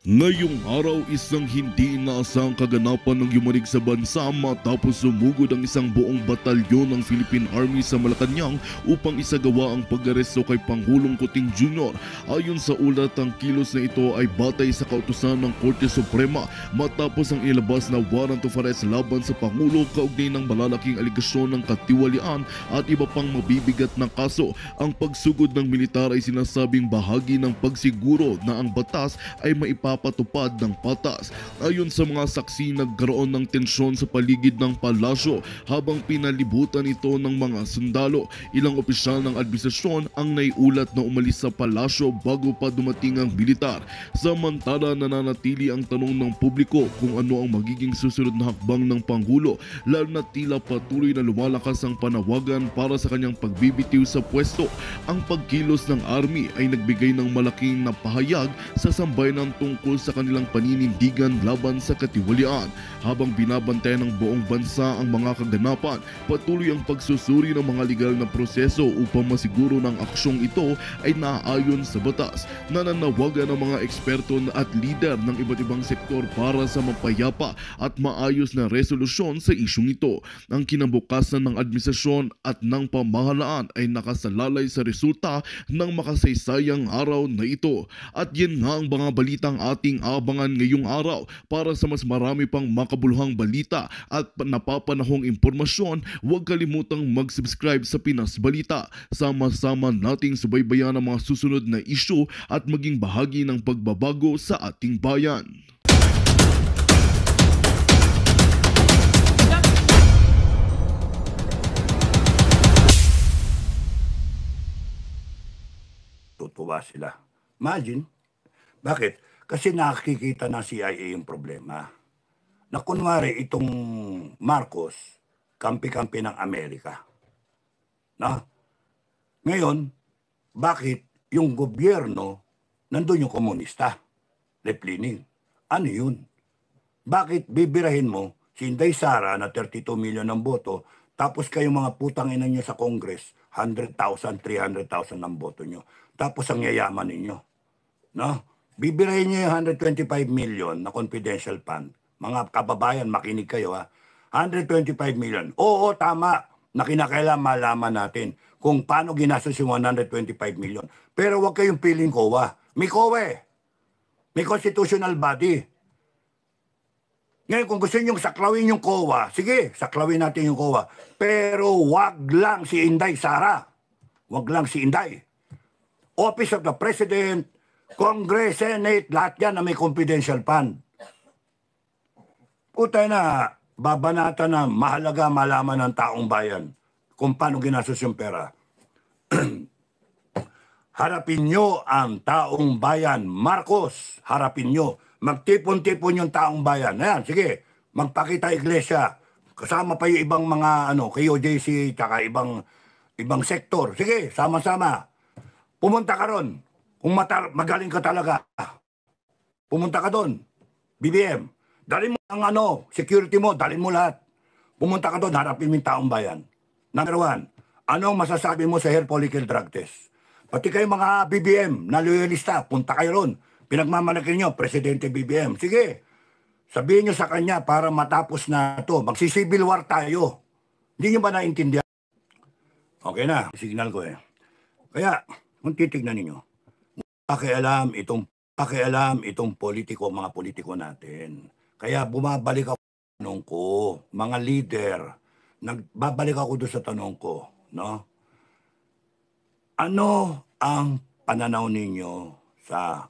Ngayong araw, isang hindi inaasahang kaganapan ng yumanig sa bansa matapos sumugod ang isang buong batalyon ng Philippine Army sa Malacanang upang isagawa ang pag-aresto kay Pangulong Kuting Jr. Ayon sa ulat, ang kilos na ito ay batay sa kautusan ng Korte Suprema matapos ang ilabas na warrant of arrest laban sa Pangulo kaugnay ng malalaking aligasyon ng katiwalian at iba pang mabibigat na kaso. Ang pagsugod ng militar ay sinasabing bahagi ng pagsiguro na ang batas ay maipapatupad ng patas. Ayon sa mga saksi, nagkaroon ng tensyon sa paligid ng palasyo habang pinalibutan ito ng mga sundalo. Ilang opisyal ng administrasyon ang naiulat na umalis sa palasyo bago pa dumating ang militar. Samantala, nananatili ang tanong ng publiko kung ano ang magiging susunod na hakbang ng Pangulo, lalo na tila patuloy na lumalakas ang panawagan para sa kanyang pagbibitiw sa pwesto. Ang pagkilos ng army ay nagbigay ng malaking napahayag sa sambayanan tungkol sa kanilang paninindigan laban sa katiwalian. Habang binabantayan ng buong bansa ang mga kaganapan, patuloy ang pagsusuri ng mga legal na proseso upang masiguro ng aksyong ito ay naaayon sa batas. Nananawagan ng mga eksperto at lider ng iba't ibang sektor para sa mapayapa at maayos na resolusyon sa isyong ito. Ang kinabukasan ng administrasyon at ng pamahalaan ay nakasalalay sa resulta ng makasaysayang araw na ito. At yan nga ang mga balitang ating abangan ngayong araw. Para sa mas marami pang makabuluhang balita at napapanahong impormasyon, huwag kalimutang mag-subscribe sa Pinas Balita. Sama-sama nating subaybayan ang mga susunod na isyu at maging bahagi ng pagbabago sa ating bayan. Tutuwa sila. Imagine. Bakit? Kasi nakikita ng CIA yung problema. Na kunwari itong Marcos, kampi-kampi ng Amerika. Na? Ngayon, bakit yung gobyerno, nandun yung komunista? Leplining. Ano yun? Bakit bibirahin mo si Inday Sara na 32 million ng boto, tapos kayong mga putang ina nyo sa Congress, 100,000, 300,000 ng boto nyo. Tapos ang yayaman ninyo. No? Bibirahin nyo yung 125 million na confidential fund. Mga kababayan, makinig kayo ha. 125 million. Oo, tama. Na kinakailangan malaman natin kung paano ginastos yung 125 million. Pero huwag kayong piling COA. May COA eh. May constitutional body. Ngayon, kung gusto nyo saklawin yung COA, sige, saklawin natin yung COA. Pero wag lang si Inday Sara. Wag lang si Inday. Office of the President, Congress, Senate, lahat yan na may confidential fund. Putay na, babanata na mahalaga malaman ng taong bayan kung paano ginastos yung pera. Harapin nyo ang taong bayan. Marcos, harapin nyo. Magtipon-tipon yung taong bayan. Ayan, sige, magpakita iglesia. Kasama pa yung ibang mga, KOJC, tsaka ibang sektor. Sige, sama-sama. Pumunta ka ron. Kung magaling ka talaga, pumunta ka doon. BBM. Dali mo ang security mo, dali mo lahat. Pumunta ka doon, harapin mo yung taong bayan. Number 1, anong masasabi mo sa hair follicle drug test? Pati kayo mga BBM na loyalista, punta kayo ron. Pinagmamalaki nyo, Presidente BBM. Sige, sabihin nyo sa kanya para matapos na ito. Magsisibil war tayo. Hindi nyo ba naintindihan? Okay na, signal ko eh. Kaya, kung titignan ninyo, pakialam itong politiko, mga politiko natin. Kaya bumabalik ako sa tanong ko, mga leader, nagbabalik ako doon sa tanong ko, no? Ano ang pananaw ninyo sa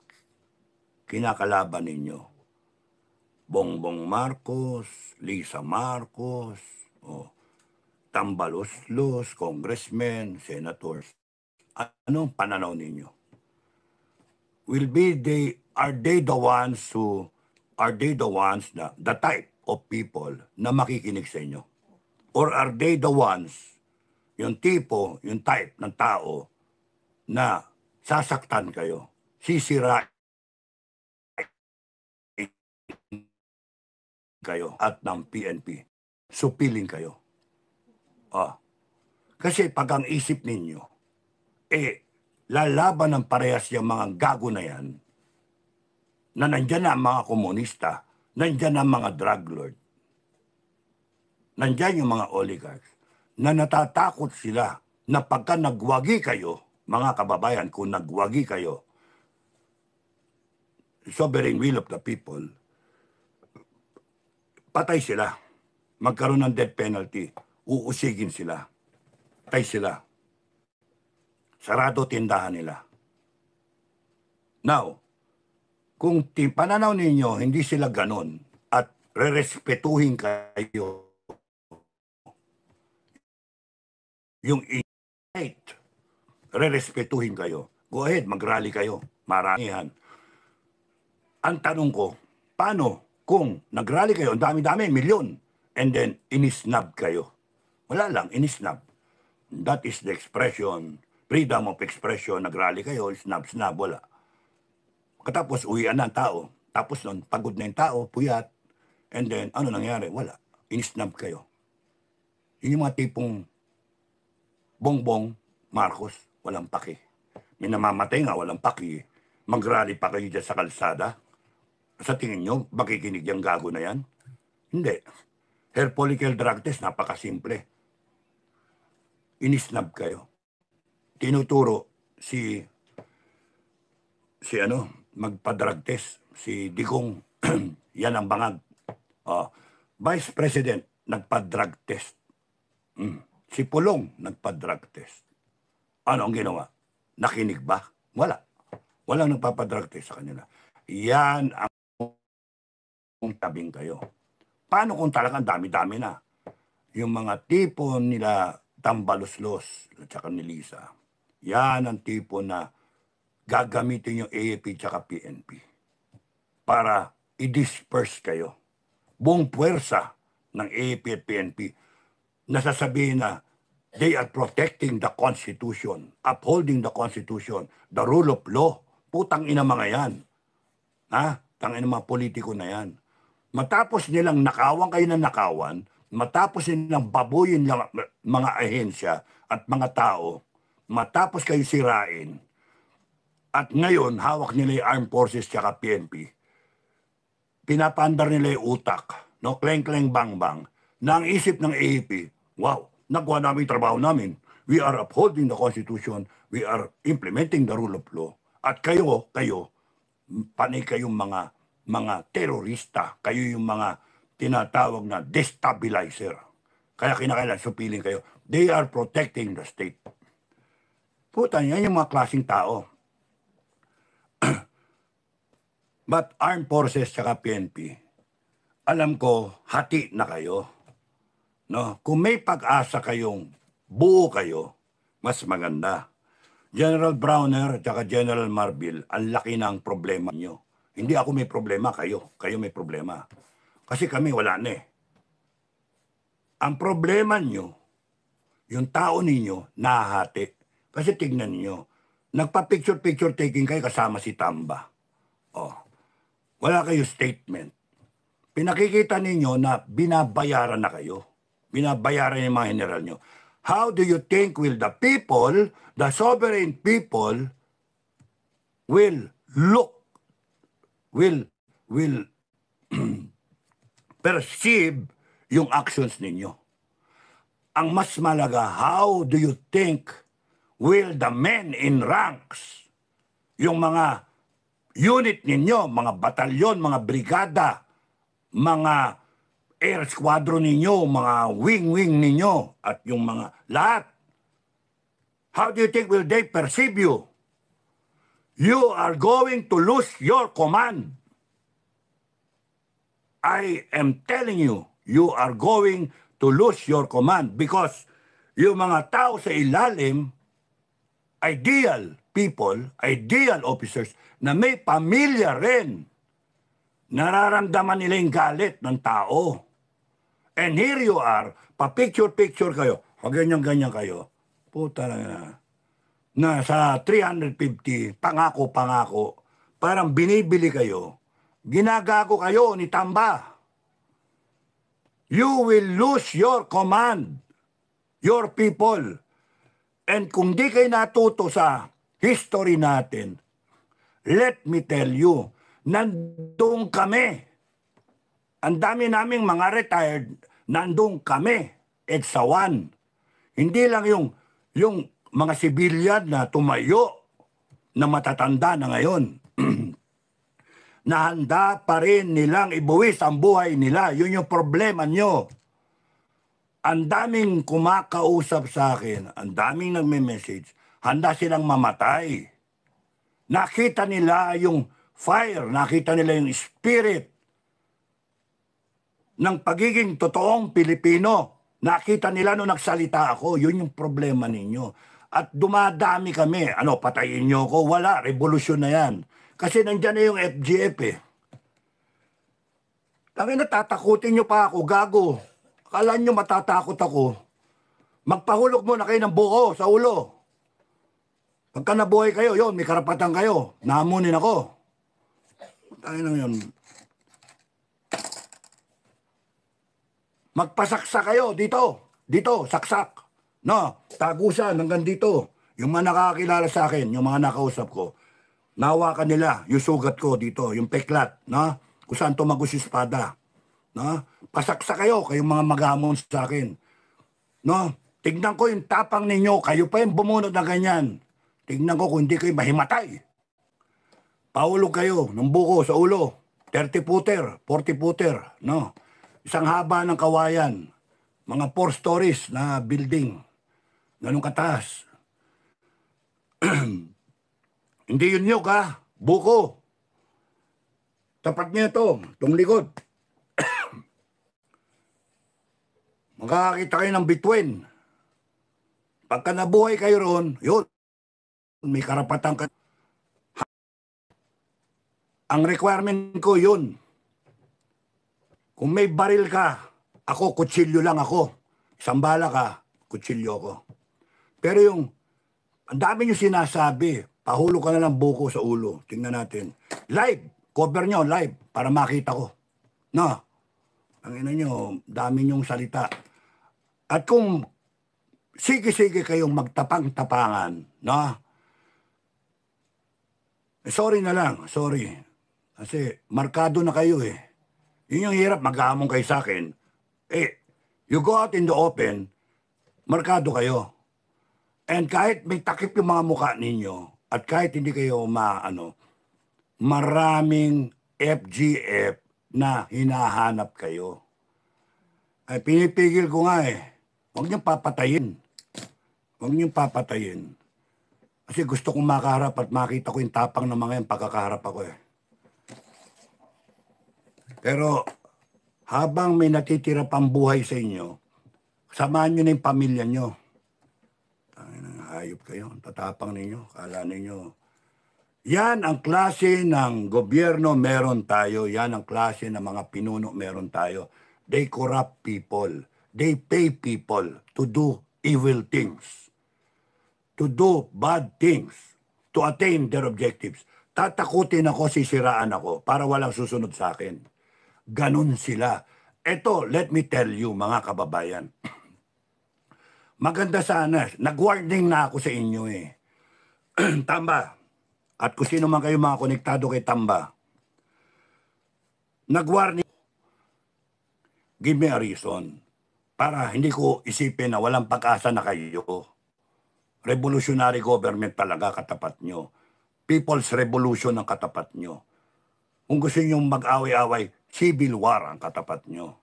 kinakalaban ninyo? Bongbong Marcos, Lisa Marcos, Tambaloslos, congressmen, senators. Anong pananaw ninyo? Are they the ones na the type of people na makikinig sa inyo? Or are they the ones, yung type ng tao na sasaktan kayo, sisirain kayo at ng PNP, supiling kayo? Kasi pag ang isip ninyo, lalaban ng parehas yung mga gago na yan, na nandyan na ang mga komunista, nandyan na ang mga drug lord, nandyan yung mga oligarchs, na natatakot sila na pagka nagwagi kayo, mga kababayan, kung nagwagi kayo, sovereign will of the people, patay sila. Magkaroon ng death penalty. Uusigin sila. Patay sila. Sarado tindahan nila. Now, kung pananaw ninyo, hindi sila ganon at rerespetuhin kayo yung innate, rerespetuhin kayo. Go ahead, mag-rally kayo. Maramihan. Ang tanong ko, paano kung nag-rally kayo, ang dami-dami, milyon, and then inisnab kayo? Wala lang, inisnab. That is the expression, freedom of expression, nag-rally kayo, snab-snab, wala. Katapos, uwian na ang tao. Tapos nun, pagod na yung tao, puyat. And then, ano nangyari? Wala. Inisnab kayo. Yun yung mga tipong Bongbong Marcos, walang paki. May namamatay nga, walang paki. Mag-rally pa kayo dyan sa kalsada. Sa tingin nyo, makikinig yung gago na yan? Hindi. Hair follicle drug test, napakasimple. Inisnab kayo. Tinuturo si magpa-drug test, si Digong, yan ang bangag. Vice President, nagpa-drug test. Si Pulong, nagpa-drug test. Ano ang ginawa? Nakinig ba? Wala. Walang nagpapadrug test sa kanila. Yan ang tabing kayo. Paano kung talagang dami-dami na? Yung mga tipo nila Tambaluslos at saka ni Lisa, yan ang tipo na gagamitin yung AAP at PNP para i-disperse kayo. Buong puwersa ng AAP at PNP nasasabihin na they are protecting the Constitution, upholding the Constitution, the rule of law. Putang ina mga yan. Tangin ng mga politiko na yan. Matapos nilang nakawan kayo ng nakawan, matapos nilang babuyin lang mga ahensya at mga tao, matapos kayo sirain, at ngayon, hawak nila yung Armed Forces tsaka PNP. Pinapandar nila yung utak, no? Kleng-kleng bang-bang, na ang isip ng AAP, wow, nagawa namin yung trabaho namin. We are upholding the Constitution. We are implementing the rule of law. At kayo, panay kayong mga terorista. Kayo yung mga tinatawag na destabilizer. Kaya kinakailan supiling kayo. They are protecting the state. Puta, yan yung mga klaseng tao. But Armed Forces tsaka PNP, alam ko, hati na kayo. No? Kung may pag-asa kayong buo kayo, mas maganda. General Browner at General Marbil, ang laki ng problema nyo. Hindi ako may problema, kayo. Kayo may problema. Kasi kami wala na eh. Ang problema nyo, yung tao ninyo, nahahati. Kasi tignan nyo, nagpa-picture-picture taking kayo kasama si Tamba. Wala kayo statement. Pinakikita ninyo na binabayaran na kayo. Binabayaran yung mga general nyo. How do you think will the people, the sovereign people, will perceive yung actions ninyo? Ang mas malaga, how do you think will the men in ranks, yung mga unit ninyo, mga batalyon, mga brigada, mga air squadron ninyo, mga wing-wing ninyo, at yung mga lahat. How do you think will they perceive you? You are going to lose your command. I am telling you, you are going to lose your command because yung mga tao sa ilalim, ideal people, ideal officers, na may pamilya rin, nararamdaman nila yung galit ng tao. And here you are, pa-picture-picture kayo, ganyan-ganyan kayo. Puta na sa 350, pangako, parang binibili kayo, ginagago kayo ni Tamba. You will lose your command, your people. And kung di kayo natuto sa history natin, let me tell you, nandun kami. Ang dami naming mga retired, nandun kami. EDSA 1. Hindi lang yung mga civilian na tumayo na matatanda na ngayon. Na handa pa rin nilang ibuwis ang buhay nila. Yun yung problema nyo. Ang daming kumakausap sa akin, ang daming nagme-message, handa silang mamatay. Nakita nila yung fire, nakita nila yung spirit ng pagiging totoong Pilipino. Nakita nila nung nagsalita ako, yun yung problema ninyo. At dumadami kami, patayin nyo ko, wala, revolusyon na yan. Kasi nandyan na yung FGF eh. Tangina, tatakutin nyo pa ako, gago. Akala nyo matatakot ako. Magpahulog muna kayo ng buko sa ulo. Pagka nabuhay kayo, yun, may karapatan kayo. Nahamunin ako. Tangina yun. Magpasaksa kayo dito. Dito, saksak. No, tagusan hanggang dito. Yung mga nakakilala sa akin, yung mga nakausap ko, nahawakan nila yung sugat ko dito, yung peklat, no? Kung saan tumagos yung espada. No? Pasaksa kayo, kayong mga maghamon sa akin. No? Tignan ko yung tapang ninyo, kayo pa yung bumunod na ganyan. Tignan ko kung hindi kayo mahimatay. Paulog kayo ng buko sa ulo. 30 footer, 40 footer, no? Isang haba ng kawayan. Mga 4 stories na building. Ganun kataas. Hindi yun nyug ha. Buko. Tapat niya ito. Itong likod. Makakakita kayo ng bituin. Pagka nabuhay kayo ron, yun. May karapatan ka. Ang requirement ko yun. Kung may baril ka, ako, kutsilyo lang ako. Isang bala ka, kutsilyo ko. Pero yung, ang dami nyo sinasabi, pahulog ka na ng buko sa ulo. Tingnan natin. Live. Cover nyo, live. Para makita ko. No. Ang ina nyo, dami nyong salita. At kung sige-sige kayong magtapang-tapangan, no? Sorry na lang, sorry. Kasi markado na kayo eh. Yun yung hirap, maghamon kayo sa akin. You go out in the open, markado kayo. And kahit may takip yung mga mukha ninyo, at kahit hindi kayo maraming FGF na hinahanap kayo. Ay, pinipigil ko nga eh. Huwag niyong papatayin. Huwag niyong papatayin. Kasi gusto kong makaharap at makita ko yung tapang ng mga yan pagkakaharap ako eh. Pero habang may natitira pang buhay sa inyo, samahan nyo na yung pamilya nyo. Hayop kayo, tatapang ninyo, kala ninyo. Yan ang klase ng gobyerno meron tayo. Yan ang klase ng mga pinuno meron tayo. They corrupt people. They pay people to do evil things. To do bad things. To attain their objectives. Tatakutin ako, sisiraan ako para walang susunod sa akin. Ganun sila. Eto, let me tell you mga kababayan. Maganda sana. Nag-warning na ako sa inyo eh. Tamba. At kung sino man kayo mga konektado kay Tamba. Nag-warning. Give me a reason. Para hindi ko isipin na walang pag-asa na kayo. Revolutionary government talaga katapat nyo. People's revolution ang katapat nyo. Kung gusto nyo mag-away-away, civil war ang katapat nyo.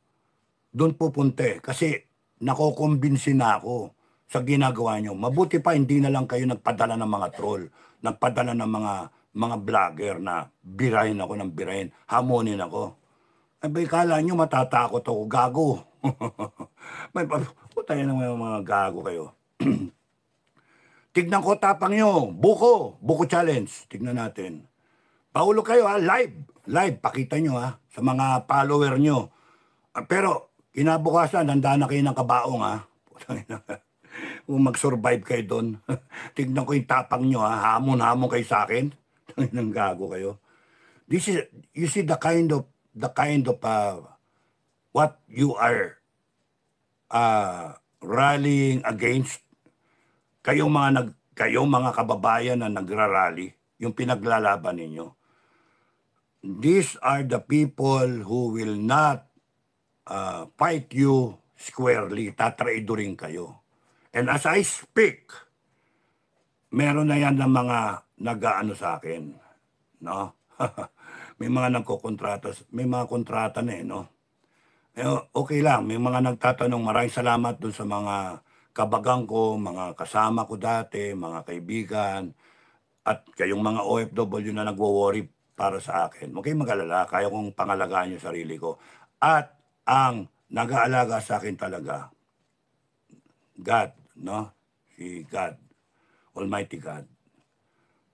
Doon pupunte. Kasi nakokumbinsi na ako sa ginagawa nyo. Mabuti pa hindi na lang kayo nagpadala ng mga troll. Nagpadala ng mga vlogger na birahin ako ng birahin. Hamonin ako. Ay, kala nyo matatakot ako. Gago. May putay na mga gago kayo. Tignan ko tapang nyo. Buko. Buko challenge. Tignan natin. Paulo kayo ha. Live. Live. Pakita nyo ha. Sa mga follower nyo. Pero kinabukasan, handa na kayo ng kabaong ha. Kung mag-survive kayo doon. Tignan ko yung tapang nyo ha. Hamon-hamon kayo sa akin. Nang gago kayo. This is, you see the kind of what you are rallying against. Kayong mga kababayan na nagrarally, yung pinaglalaban ninyo. these are the people who will not fight you squarely. Tatraidorin kayo. And as I speak, meron na yan ng mga nag-aano sa akin, no? May mga nagkokontrata, may mga kontrata na no? Okay lang, may mga nagtatanong, maraming salamat dun sa mga kabagang ko, mga kasama ko dati, mga kaibigan, at kayong mga OFW na nagwo-worry para sa akin. Huwag kayong mag-alala, kaya kong pangalagaan yung sarili ko. At ang nag-aalaga sa akin talaga, God, no? Si God, Almighty God.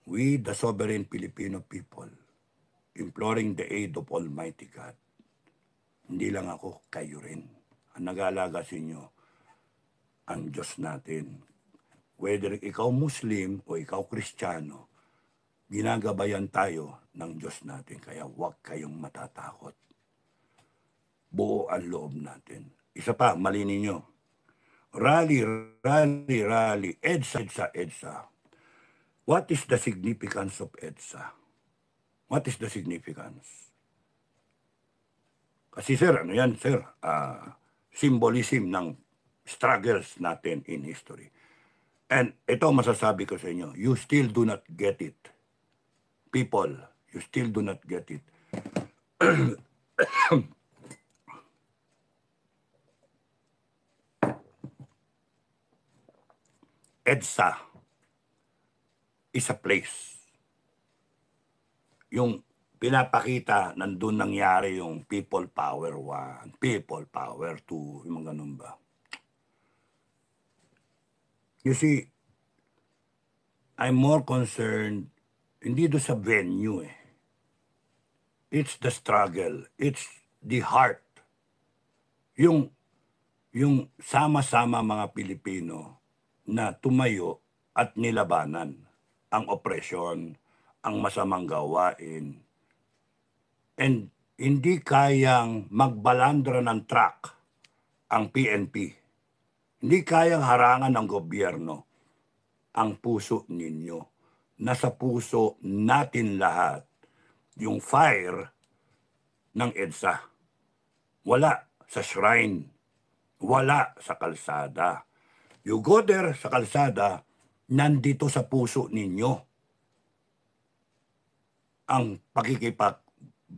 We, the sovereign Filipino people, imploring the aid of Almighty God. Hindi lang ako, kayo rin. Ang nag-aalaga sa inyo, ang Diyos natin. Whether ikaw Muslim o ikaw Kristiyano, ginagabayan tayo ng Diyos natin. Kaya huwag kayong matatakot. Buo ang loob natin. Isa pa, mali ninyo. Rally, rally, rally. EDSA, EDSA, EDSA. What is the significance of EDSA? What is the significance? Kasi sir, ano yan sir? Symbolism ng struggles natin in history. And ito masasabi ko sa inyo, you still do not get it. People, you still do not get it. EDSA is a place. Yung pinapakita, nandun nangyari yung people power 1, people power 2, yung mga ganun ba. You see, I'm more concerned, hindi doon sa venue eh. It's the struggle, it's the heart. Yung sama-sama mga Pilipino na tumayo at nilabanan ang opresyon, ang masamang gawain, and hindi kayang magbalandra ng track ang PNP. Hindi kayang harangan ng gobyerno ang puso ninyo. Nasa puso natin lahat yung fire ng EDSA. Wala sa shrine. Wala sa kalsada. You go there sa kalsada, nandito sa puso ninyo ang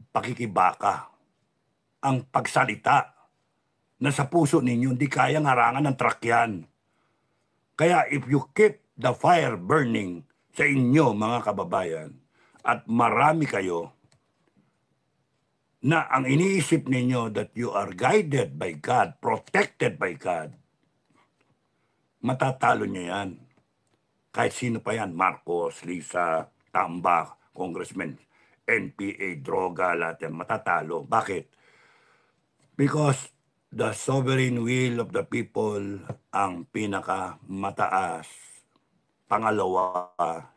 pakikibaka, ang pagsalita na sa puso ninyo, hindi kayang harangan ng trakyan. Kaya if you keep the fire burning sa inyo, mga kababayan, at marami kayo na ang iniisip ninyo that you are guided by God, protected by God, matatalo nyo yan. Kahit sino pa yan, Marcos, Lisa, Tambak, Congressman, NPA, droga, lahat yan, matatalo. Bakit? Because the sovereign will of the people ang pinakamataas, pangalawa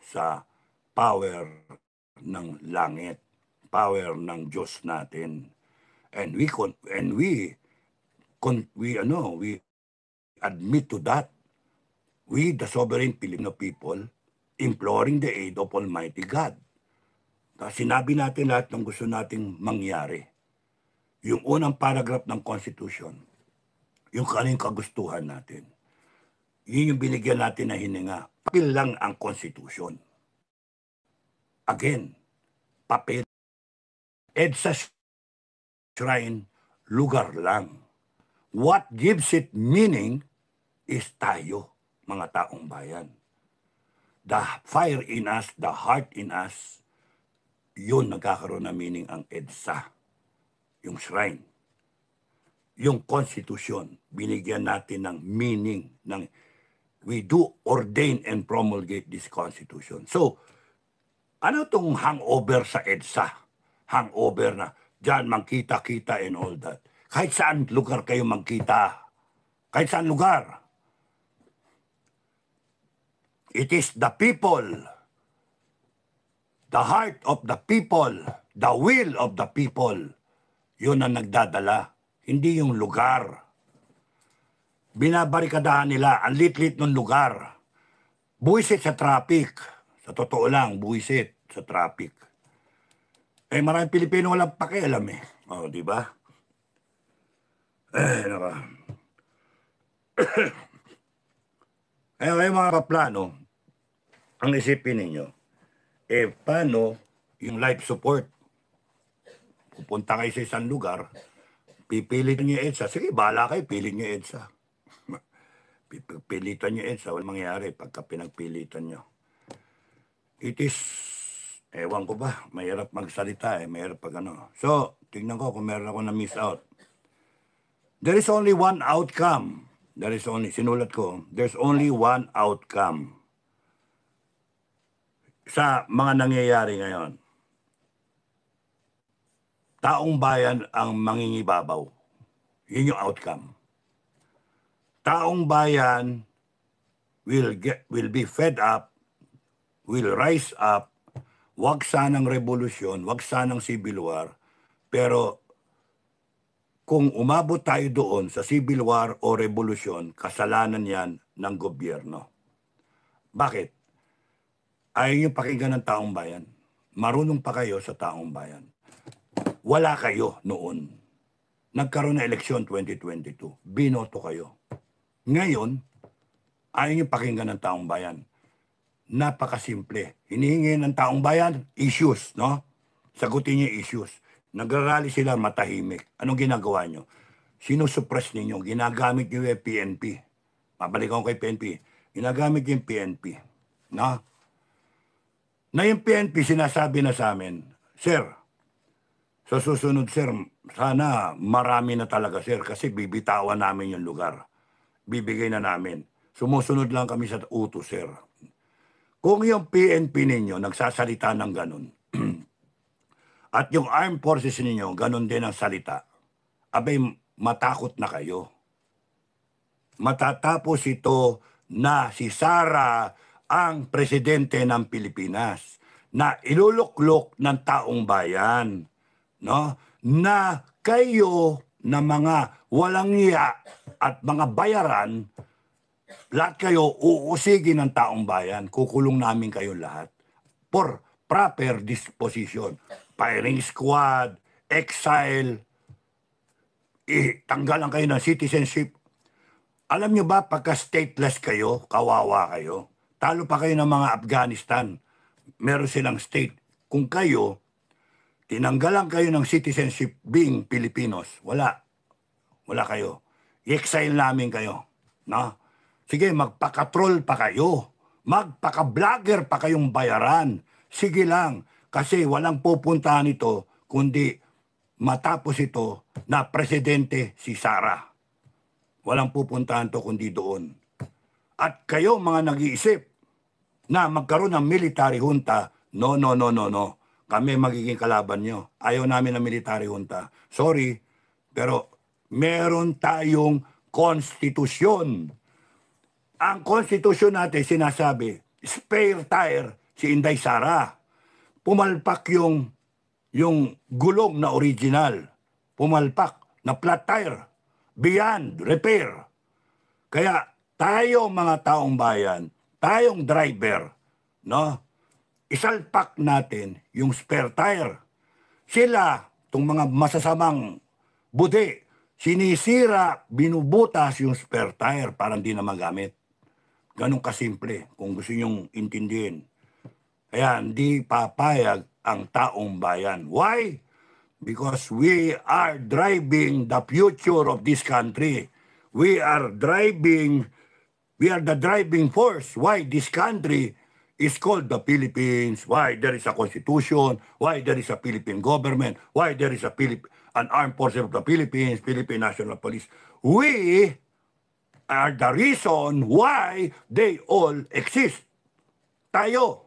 sa power ng langit, power ng Diyos natin. And we admit to that. We, the sovereign Filipino people, imploring the aid of Almighty God. Sinabi natin lahat ng gusto nating mangyari. Yung unang paragraph ng Constitution, yung kaning kagustuhan natin, yun yung binigyan natin na hininga. Papel lang ang Constitution. Again, papel. EDSA shrine, lugar lang. What gives it meaning is tayo, mga taong bayan. The fire in us, the heart in us, yun nagkakaroon na meaning ang EDSA. Yung shrine. Yung Constitution, binigyan natin ng meaning. We do ordain and promulgate this Constitution. So, ano tong hangover sa EDSA? Hangover na, dyan magkita-kita and all that. Kahit saan lugar kayo magkita. Kahit saan lugar. It is the people, the heart of the people, the will of the people. Yun ang nagdadala, hindi yung lugar. Binabarikadahan nila, ang lit-lit ng lugar. Buwisit sa traffic. Sa totoo lang, buwisit sa traffic. Eh, maraming Pilipino walang pakialam eh. O, di ba? Eh, naka. Eh, kayo mga kaplano, ang isipin ninyo, eh, paano yung life support? Pupunta kayo sa isang lugar, pipilitan niyo EDSA. Sige, bahala kayo, pili niyo EDSA. Pipilitan niyo EDSA, walang mangyayari pagka pinagpilitan niyo. It is, ewan ko ba, mahirap magsalita eh, mahirap pag ano. So, tingnan ko kung meron ako na-miss out. There is only one outcome. Sinulat ko, there's only one outcome sa mga nangyayari ngayon. Taong bayan ang mangingibabaw. Yun yung outcome. Taong bayan will be fed up, will rise up. Wag sanang revolusyon, wag sanang civil war, pero kung umabot tayo doon sa civil war o revolusyon, kasalanan yan ng gobyerno. Bakit? Ayaw nyo pakinggan ng taong bayan. Marunong pa kayo sa taong bayan. Wala kayo noon. Nagkaroon na eleksyon 2022. Binoto kayo. Ngayon, ayaw nyo pakinggan ng taong bayan. Napakasimple. Hinihingi ng taong bayan, issues, no? Sagutin nyo issues. Nagrarally sila matahimik. Anong ginagawa nyo? Sinusuppress ninyo. Ginagamit nyo yung PNP. Mabalikan ko kay PNP. Ginagamit yung PNP. No? Na yung PNP sinasabi na sa amin, Sir, sa susunod, sir, sana marami na talaga, sir, kasi bibitawan namin yung lugar. Bibigay na namin. Sumusunod lang kami sa utos, sir. Kung yung PNP ninyo nagsasalita ng ganun, at yung armed forces ninyo, ganun din ang salita, abay, matakot na kayo. Matatapos ito na si Sara ang presidente ng Pilipinas, na iluluklok ng taong bayan, no? Na kayo na mga walang iya at mga bayaran, lahat kayo uusigin ng taong bayan, kukulong namin kayo lahat for proper disposition. Firing squad, exile, tanggalan kayo ng citizenship. Alam nyo ba, pagka stateless kayo, kawawa kayo, talo pa kayo ng mga Afghanistan, meron silang state. Kung kayo, tinanggalan kayo ng citizenship being Filipinos, wala kayo. I-exile namin kayo. No? Sige, magpakatrol pa kayo. Magpaka-vlogger pa kayong bayaran. Sige lang. Kasi walang pupuntahan ito kundi matapos ito na presidente si Sara. Walang pupuntahan to kundi doon. At kayo mga nag-iisip na magkaroon ng military junta, no. Kami magiging kalaban nyo. Ayaw namin ng military junta. Sorry, pero meron tayong konstitusyon. Ang konstitusyon natin sinasabi, spare tire si Inday Sara. Pumalpak yung gulong na original. Pumalpak na flat tire. Beyond repair. Kaya tayo mga taong bayan, tayong driver, no? Isalpak natin yung spare tire. Sila, itong mga masasamang budi, sinisira, binubutas yung spare tire para hindi na magamit. Ganun kasimple, kung gusto nyong intindihin. Kaya hindi papayag ang taong bayan. Why? Because we are driving the future of this country. We are the driving force. Why this country is called the Philippines. Why there is a constitution. Why there is a Philippine government. Why there is an armed forces of the Philippines, Philippine National Police. We are the reason why they all exist. Tayo.